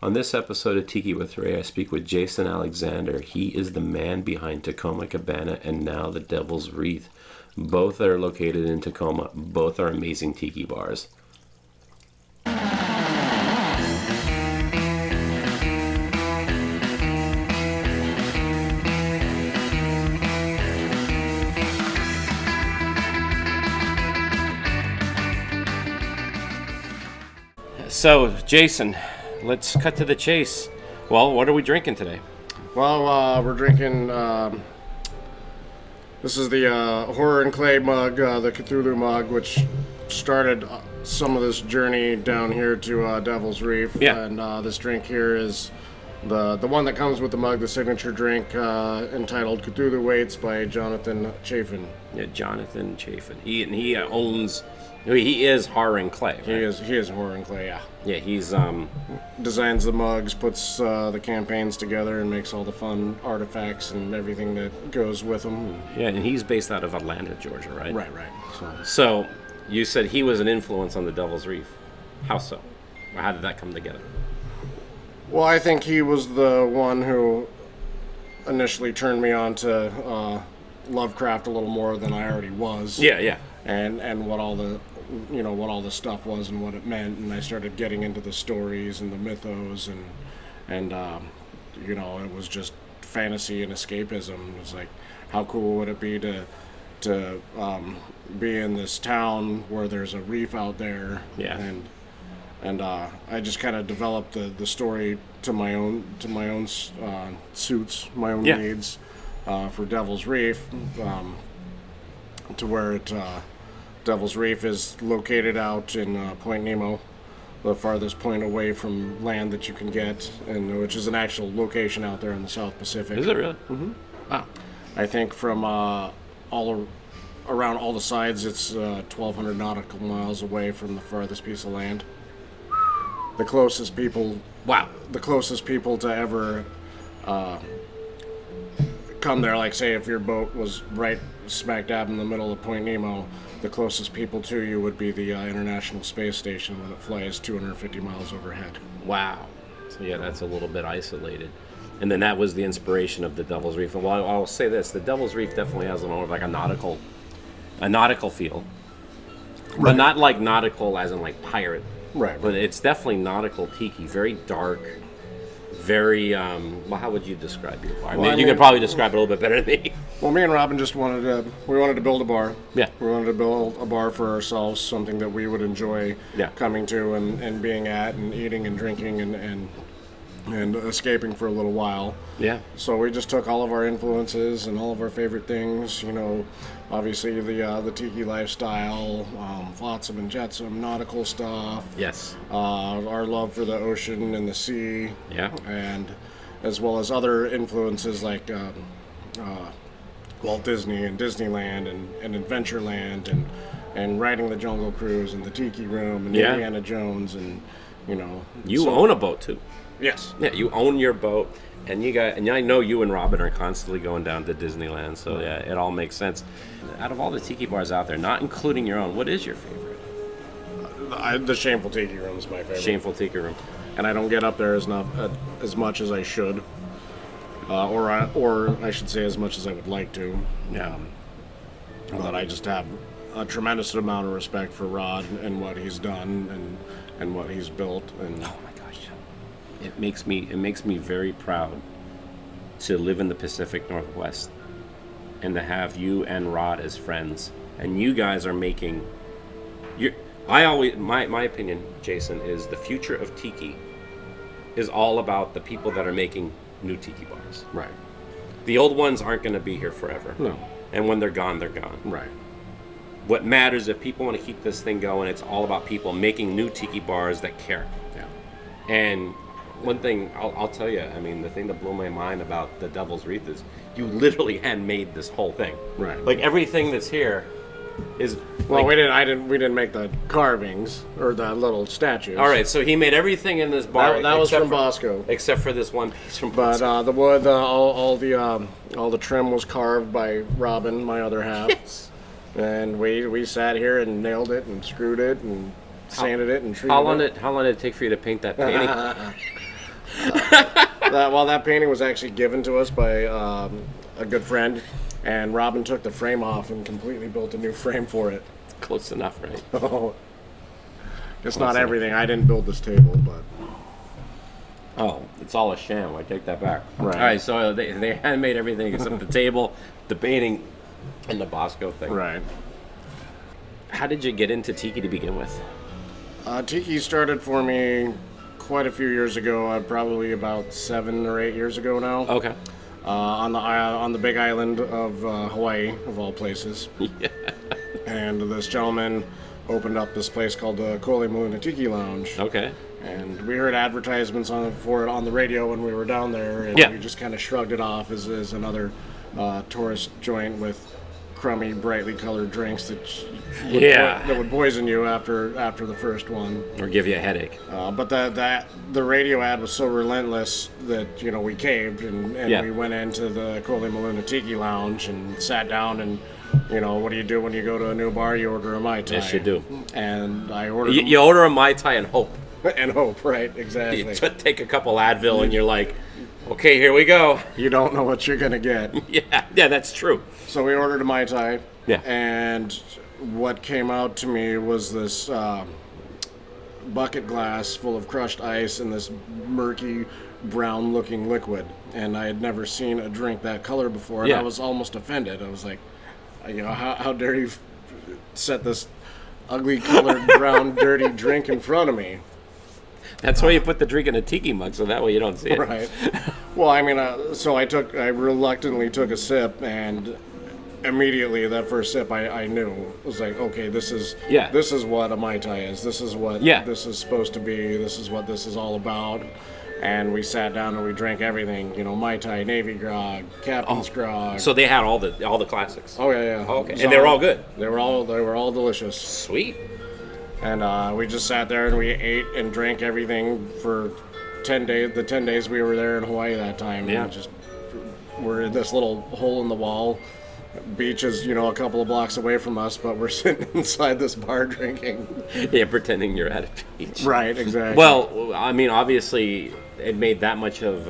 On this episode of Tiki with Ray, I speak with Jason Alexander. He is the man behind Tacoma Cabana and now the Devil's Reef. Both are located in Tacoma. Both are amazing tiki bars. So, Jason, let's cut to the chase. Well, what are we drinking today? Well, we're drinking, this is the Horror and Clay mug, the Cthulhu mug, which started some of this journey down here to Devil's Reef. Yeah. And this drink here is the one that comes with the mug, the signature drink, entitled Cthulhu Waits by Jonathan Chafin. Yeah, Jonathan Chafin. He is Horror and Clay, right? He is Horror and Clay, yeah. Yeah, he's Designs the mugs, puts the campaigns together, and makes all the fun artifacts and everything that goes with them. yeah, and he's based out of Atlanta, Georgia, right? Right. So, you said he was an influence on the Devil's Reef. How so? Or how did that come together? Well, I think he was the one who initially turned me on to Lovecraft a little more than I already was. Yeah. And what all the stuff was and what it meant, and I started getting into the stories and the mythos and it was just fantasy and escapism. It was like, how cool would it be to be in this town where there's a reef out there? Yeah. And I just kind of developed the story to my own suits, my own needs for Devil's Reef, to where Devil's Reef is located out in Point Nemo, the farthest point away from land that you can get, and which is an actual location out there in the South Pacific. Is it really? Mm-hmm. I think from around all the sides, it's 1,200 nautical miles away from the farthest piece of land. The closest people to ever come there, like say if your boat was right smack dab in the middle of Point Nemo, the closest people to you would be the International Space Station when it flies 250 miles overhead. Wow. So yeah, that's a little bit isolated. And then that was the inspiration of the Devil's Reef. And while I'll say this, the Devil's Reef definitely has more of like a nautical feel. Right. But not like nautical as in like pirate. Right. But it's definitely nautical tiki, very dark, very, how would you describe your bar? You could probably describe it a little bit better than me. Well, me and Robin just wanted to build a bar. Yeah. We wanted to build a bar for ourselves, something that we would enjoy coming to and being at and eating and drinking and escaping for a little while. Yeah. So we just took all of our influences and all of our favorite things, obviously the tiki lifestyle, flotsam and jetsam, nautical stuff. Yes. Our love for the ocean and the sea. Yeah. And as well as other influences like Walt Disney and Disneyland and Adventureland and riding the Jungle Cruise and the Tiki Room and Indiana Jones and You own a boat too. Yes. Yeah, you own your boat, and I know you and Robin are constantly going down to Disneyland, so yeah, it all makes sense. Out of all the tiki bars out there, not including your own, what is your favorite? The Shameful Tiki Room is my favorite. Shameful Tiki Room. And I don't get up there as much as I should, or I should say as much as I would like to. Yeah. But I just have a tremendous amount of respect for Rod and what he's done and what he's built. And oh my gosh, it makes me very proud to live in the Pacific Northwest and to have you and Rod as friends. And you guys are making my opinion, Jason, is the future of tiki is all about the people that are making new tiki bars. Right. The old ones aren't going to be here forever. No. And when they're gone, they're gone. Right. What matters, if people want to keep this thing going, it's all about people making new tiki bars that care. Yeah. And one thing I'll tell you, the thing that blew my mind about the Devil's Reef is you literally handmade this whole thing. Right. Like everything that's here is. Well, like, we didn't make the carvings or the little statues. All right, so he made everything in this bar. That was from Bosco, except for this one piece from Bosco. But the wood, all the trim was carved by Robin, my other half. Yes. And we sat here and nailed it and screwed it and sanded it and treated How long did it take for you to paint that painting? That painting was actually given to us by a good friend, and Robin took the frame off and completely built a new frame for it. Close enough, right? Oh, it's not everything. I didn't build this table, but Oh, it's all a sham. I take that back. Right. All right, so they handmade everything except the table, the painting, and the Bosco thing. right. How did you get into tiki to begin with? Tiki started for me quite a few years ago. Probably about 7 or 8 years ago now. Okay. On the big island of Hawaii, of all places. Yeah. And this gentleman opened up this place called the Kolemuna Tiki Lounge. Okay. And we heard advertisements for it on the radio when we were down there, and Yeah. we just kind of shrugged it off as another tourist joint with crummy, brightly colored drinks that would poison you after the first one. Or give you a headache. But the radio ad was so relentless that we caved and Yeah. we went into the Kolemuna Tiki Lounge and sat down and. What do you do when you go to a new bar? You order a Mai Tai. Yes, you do. And I ordered You order a Mai Tai and hope. and hope, right? Exactly. You take a couple Advil and you're like, okay, here we go. You don't know what you're gonna get. Yeah, that's true. So we ordered a Mai Tai. Yeah. And what came out to me was this bucket glass full of crushed ice and this murky brown-looking liquid. And I had never seen a drink that color before. And Yeah. I was almost offended. I was like, how dare you set this ugly colored brown dirty drink in front of me? That's why you put the drink in a tiki mug, so that way you don't see it. Right. Well, I mean, so I reluctantly took a sip, and immediately that first sip I knew. It was like, okay, this is what a Mai Tai is. This is what this is supposed to be. This is what this is all about. And we sat down and we drank everything, Mai Tai, Navy Grog, Captain's Grog. So they had all the classics. Oh yeah. Oh, okay. And they were all good. They were all delicious. Sweet. And we just sat there and we ate and drank everything for 10 days. The 10 days we were there in Hawaii that time. Yeah. And we're in this little hole in the wall. Beach is, a couple of blocks away from us, but we're sitting inside this bar drinking. Yeah, pretending you're at a beach. Right, exactly. Well, I mean, obviously, it made that much of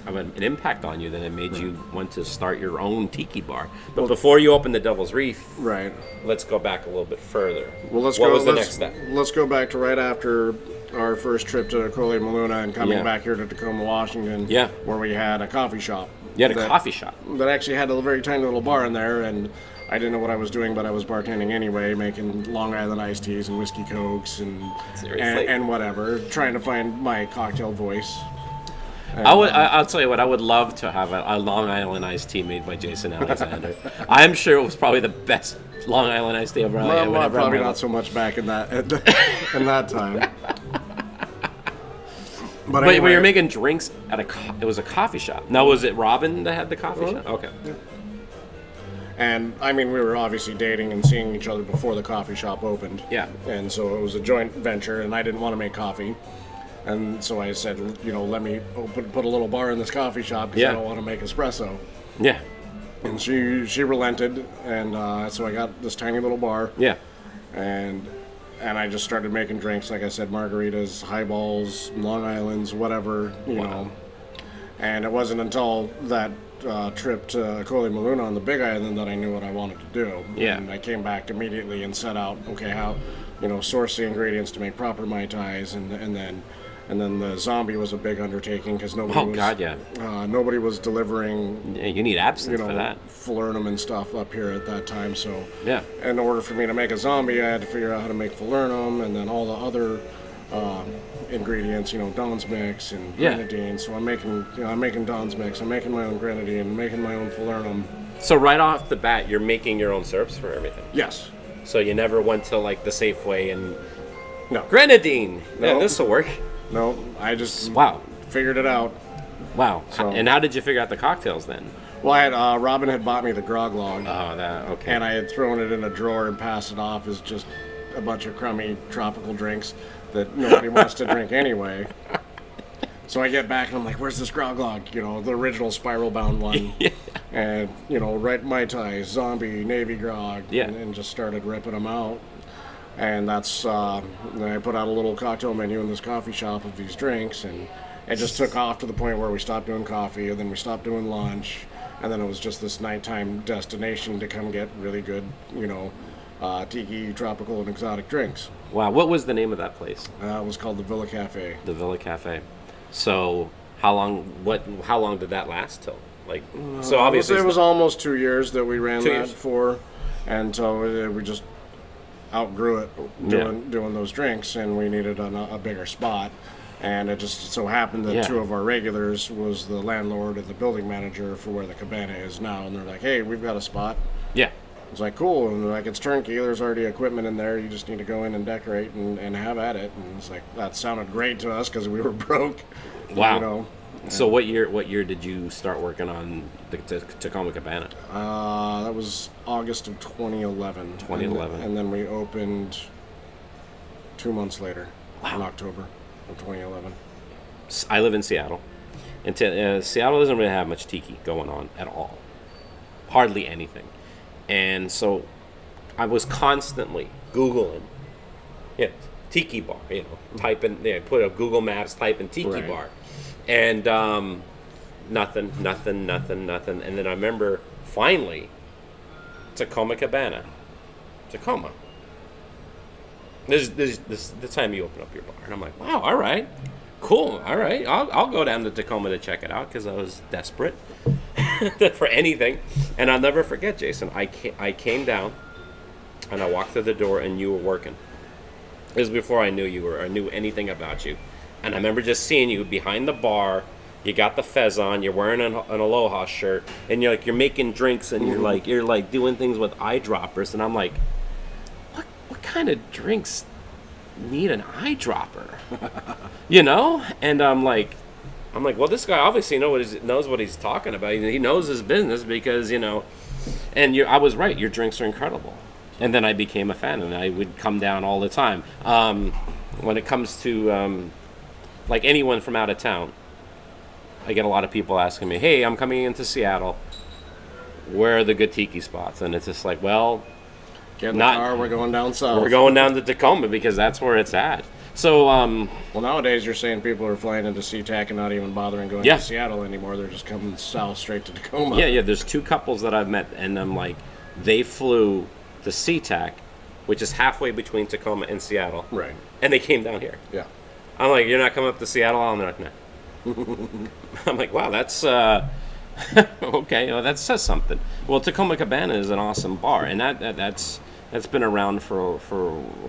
an impact on you that it made you want to start your own tiki bar. But before you opened the Devil's Reef, right. Let's go back a little bit further. Well, what was the next step? Let's go back to right after our first trip to Kolemuna and coming back here to Tacoma, Washington, where we had a coffee shop. You had a coffee shop that actually had a very tiny little bar in there, and I didn't know what I was doing, but I was bartending anyway, making Long Island iced teas and whiskey cokes and whatever, trying to find my cocktail voice. And, I'll tell you what, I would love to have a Long Island iced tea made by Jason Alexander. I'm sure it was probably the best Long Island iced tea ever. Probably not so much back in that time. But anyway, you're making drinks at it was a coffee shop. Now, was it Robin that had the coffee shop? Okay. Yeah. And, I mean, we were obviously dating and seeing each other before the coffee shop opened. Yeah. And so it was a joint venture, and I didn't want to make coffee. And so I said, let me put a little bar in this coffee shop because I don't want to make espresso. Yeah. And she relented, and so I got this tiny little bar. Yeah. And I just started making drinks, like I said, margaritas, highballs, Long Islands, whatever, you know. And it wasn't until that trip to Kolemuna on the Big Island that I knew what I wanted to do. Yeah. And I came back immediately and set out, okay, how, source the ingredients to make proper Mai Tais, and then the zombie was a big undertaking because nobody was delivering. Yeah, you need absinthe for that. Falernum and stuff up here at that time. So yeah, in order for me to make a zombie, I had to figure out how to make falernum and then all the other ingredients. Don's mix and grenadine. So I'm making Don's mix. I'm making my own grenadine. Making my own falernum. So right off the bat, you're making your own syrups for everything. Yes. So you never went to like the Safeway and grenadine. No. Yeah, this will work. No, I just figured it out. Wow. So, and how did you figure out the cocktails then? Well, Robin had bought me the grog log. Oh, okay. And I had thrown it in a drawer and passed it off as just a bunch of crummy tropical drinks that nobody wants to drink anyway. So I get back and I'm like, where's this grog log? The original spiral bound one. Yeah. And, right Mai Tai, zombie, Navy grog. Yeah. And just started ripping them out. And that's, I put out a little cocktail menu in this coffee shop of these drinks, and it just took off to the point where we stopped doing coffee, and then we stopped doing lunch, and then it was just this nighttime destination to come get really good, tiki, tropical, and exotic drinks. Wow, what was the name of that place? It was called the Villa Cafe. The Villa Cafe. So how long did that last till? Like, so obviously it was almost 2 years that we ran 2 that years. for, and so we just outgrew it doing those drinks, and we needed a bigger spot. And it just so happened that two of our regulars was the landlord and the building manager for where the cabana is now, and they're like, "Hey, we've got a spot." Yeah. It's like, cool, and they're like, it's turnkey, there's already equipment in there, you just need to go in and decorate and have at it. And it's like, that sounded great to us because we were broke. Wow. So what year did you start working on the Tacoma Cabana? That was August of 2011. 2011. And then we opened 2 months later, in October of 2011. I live in Seattle. And Seattle doesn't really have much tiki going on at all. Hardly anything. And so I was constantly Googling, tiki bar, type in, put up Google Maps, type in tiki bar. And nothing. And then I remember finally, Tacoma Cabana. Tacoma. This the time you open up your bar. And I'm like, wow, all right. Cool, all right. I'll go down to Tacoma to check it out because I was desperate for anything. And I'll never forget, Jason. I came down and I walked through the door and you were working. It was before I knew you or knew anything about you. And I remember just seeing you behind the bar. You got the fez on. You're wearing an Aloha shirt, and you're making drinks, and you're like doing things with eyedroppers. And I'm like, what kind of drinks need an eyedropper? And I'm like, well, this guy obviously knows what he's talking about. He knows his business because And I was right. Your drinks are incredible. And then I became a fan, and I would come down all the time. When it comes to like anyone from out of town, I get a lot of people asking me, "Hey, I'm coming into Seattle. Where are the good tiki spots?" And it's just like, well, get in the car. We're going down south. We're going down to Tacoma because that's where it's at. So, well, nowadays you're saying people are flying into SeaTac and not even bothering going to Seattle anymore. They're just coming south straight to Tacoma. Yeah. There's two couples that I've met, and I'm like, they flew to SeaTac, which is halfway between Tacoma and Seattle. Right. And they came down here. Yeah. I'm like, you're not coming up to Seattle? And they're like, no. I'm like, wow, that's okay. Well, that says something. Well, Tacoma Cabana is an awesome bar, and that's been around for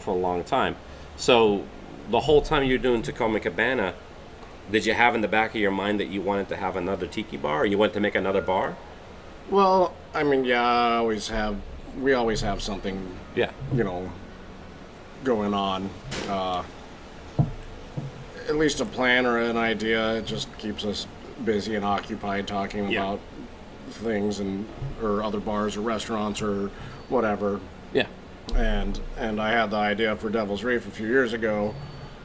a long time. So the whole time you're doing Tacoma Cabana, did you have in the back of your mind that you wanted to have another tiki bar, or you wanted to make another bar? Well, I mean, yeah, we always have something, going on. At least a plan or an idea. It just keeps us busy and occupied talking about things or other bars or restaurants or whatever. Yeah. And I had the idea for Devil's Reef a few years ago.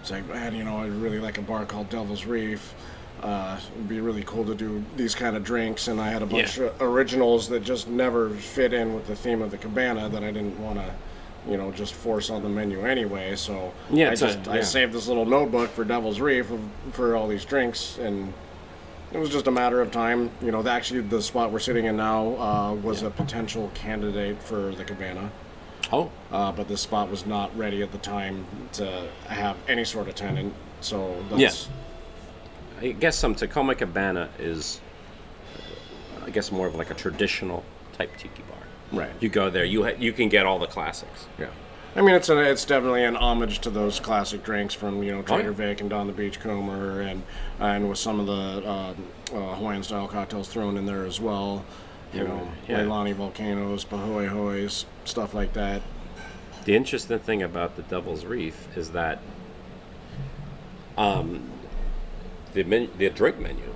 It's like, man, I'd really like a bar called Devil's Reef. It'd be really cool to do these kind of drinks. And I had a bunch of originals that just never fit in with the theme of the cabana that I didn't want to, just force on the menu anyway. So I saved this little notebook for Devil's Reef for all these drinks, and it was just a matter of time. Actually the spot we're sitting in now was a potential candidate for the cabana. Oh. But this spot was not ready at the time to have any sort of tenant. So that's... I guess Tacoma Cabana is, more of like a traditional type tiki bar. Right. You go there, you can get all the classics. Yeah. I mean, it's definitely an homage to those classic drinks from Trader Vic and Don the Beachcomber, and with some of the Hawaiian style cocktails thrown in there as well. Leilani Volcanoes, Pahoe Hoes, stuff like that. The interesting thing about the Devil's Reef is that the drink menu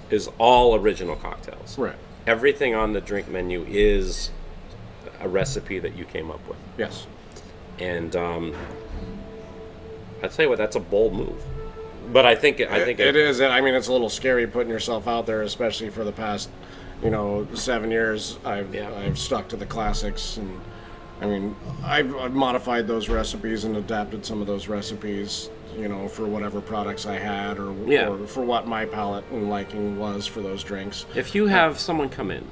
is all original cocktails. Right. Everything on the drink menu is a recipe that you came up with. Yes. And I'll tell you what, that's a bold move. But I think it is. I mean, it's a little scary putting yourself out there, especially for the past, 7 years. I've stuck to the classics, and I mean, I've modified those recipes and adapted some of those recipes you know, for whatever products I had, or for what my palate and liking was for those drinks. If you have someone come in,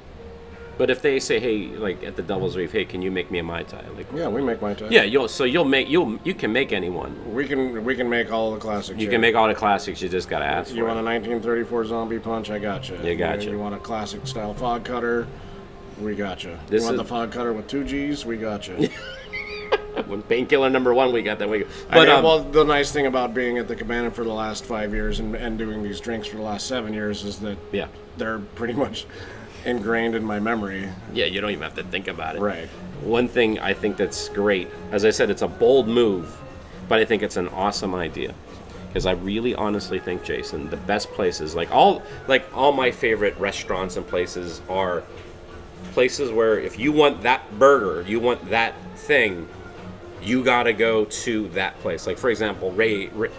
but if they say, hey, like at the Devil's Reef, hey, can you make me a Mai Tai? Like, yeah, we make Mai Tai. Yeah, you can make anyone. We can make all the classics. You can make all the classics. You just gotta ask. You want a 1934 zombie punch? I got you. You want a classic style fog cutter? We got you. You want the fog cutter with 2 Gs? We got you. When painkiller number 1, we got that. But well, the nice thing about being at the Cabana for the last 5 years and doing these drinks for the last 7 years is that they're pretty much ingrained in my memory. Yeah, you don't even have to think about it. Right. One thing I think that's great, as I said, it's a bold move, but I think it's an awesome idea. Because I really honestly think, Jason, the best places, like all my favorite restaurants and places are places where if you want that burger, you want that thing, you gotta go to that place. Like, for example,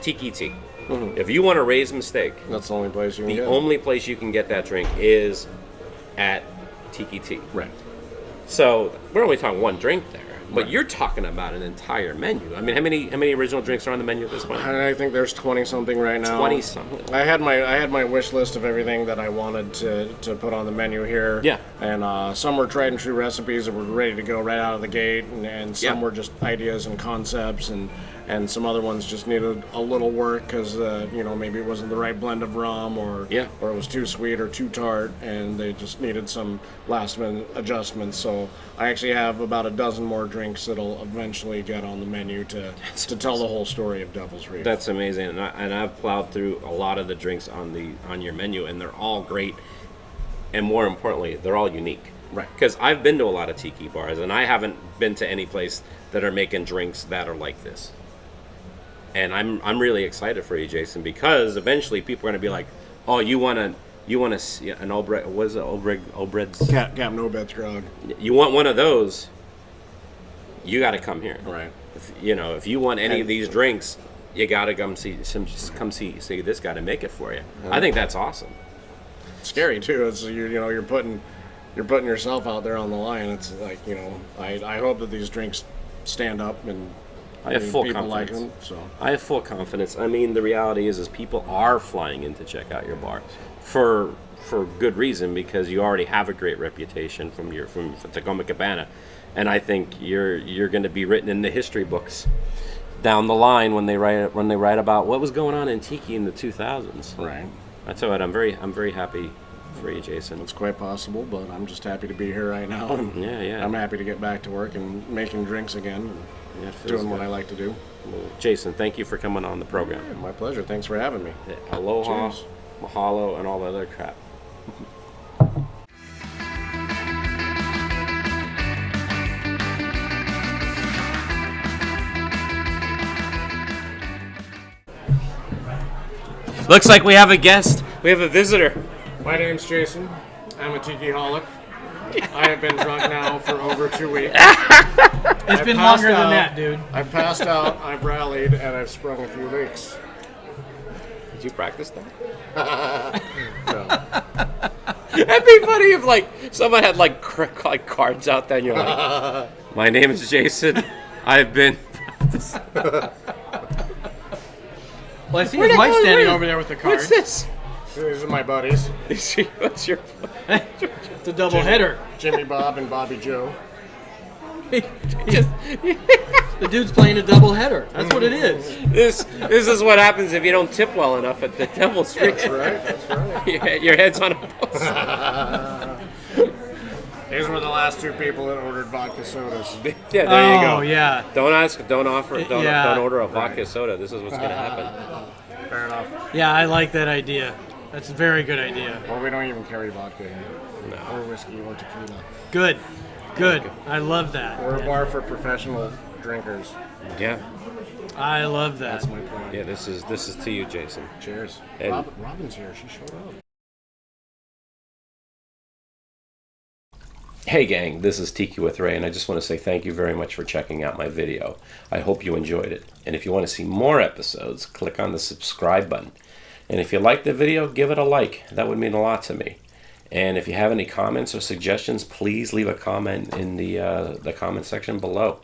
Tiki Tea. Mm-hmm. If you want a Ray's Mistake, that's the only place you can get. The only place you can get that drink is at Tiki Tea. Right. So we're only talking one drink there, but you're talking about an entire menu. I mean, how many original drinks are on the menu at this point? I think there's 20 something right now. 20 something. I had my wish list of everything that I wanted to put on the menu here. Yeah. And some were tried and true recipes that were ready to go right out of the gate, and some were just ideas and concepts, and some other ones just needed a little work because maybe it wasn't the right blend of rum, or it was too sweet or too tart, and they just needed some last minute adjustments. So I actually have about a dozen more drinks that'll eventually get on the menu to tell the whole story of Devil's Reef. That's amazing, and I've plowed through a lot of the drinks on your menu, and they're all great, and more importantly, they're all unique. Right. Because I've been to a lot of tiki bars, and I haven't been to any place that are making drinks that are like this. And I'm really excited for you, Jason, because eventually people are going to be like, oh, you want an Obred, what is it, Obred's? Captain Obed's grog. You want one of those, you got to come here. Right. If you want any of these drinks, you got to come see this guy to make it for you. I think that's awesome. It's scary too. It's you're putting yourself out there on the line. It's like, I hope that these drinks stand up and I have full people confidence. like them, so. I have full confidence. I mean, the reality is people are flying in to check out your bar for good reason, because you already have a great reputation from Tacoma Cabana, and I think you're going to be written in the history books down the line when they write about what was going on in Tiki in the 2000s. Right. That's what I'm very happy for you, Jason. It's quite possible, but I'm just happy to be here right now, and I'm happy to get back to work and making drinks again. And doing what I like to do. Well, Jason, thank you for coming on the program. Yeah, my pleasure. Thanks for having me. Aloha, Cheers. mahalo, and all that other crap. Looks like we have a guest. We have a visitor. My name's Jason. I'm a tiki-holic. I have been drunk now for over 2 weeks. It's been longer than that, dude. I've passed out, I've rallied, and I've sprung a few leaks. Did you practice that? No. It'd be funny if someone had cards out there and you're like, my name is Jason. I've been practicing. Well, I see his wife standing over there with the card. What's this? These are my buddies. What's your... It's a double header. Jimmy Bob and Bobby Joe. The dude's playing a double header. That's what it is. This is what happens if you don't tip well enough at the Devil's Reef. That's right. Your head's on a post. These were the last 2 people that ordered vodka sodas. Yeah, there you go. Oh, yeah. Don't ask, don't offer, don't order a vodka soda. This is what's going to happen. Fair enough. Yeah, I like that idea. That's a very good idea. Well, we don't even carry vodka here. No. Or whiskey or tequila. Good. I love that. We're a bar for professional drinkers. Yeah. I love that. That's my plan. Yeah, this is to you, Jason. Cheers. And Robin's here. She showed up. hey gang, this is Tiki with Ray, and I just want to say thank you very much for checking out my video. I hope you enjoyed it. And if you want to see more episodes, click on the subscribe button. And if you liked the video, give it a like. That would mean a lot to me. And if you have any comments or suggestions, please leave a comment in the comment section below.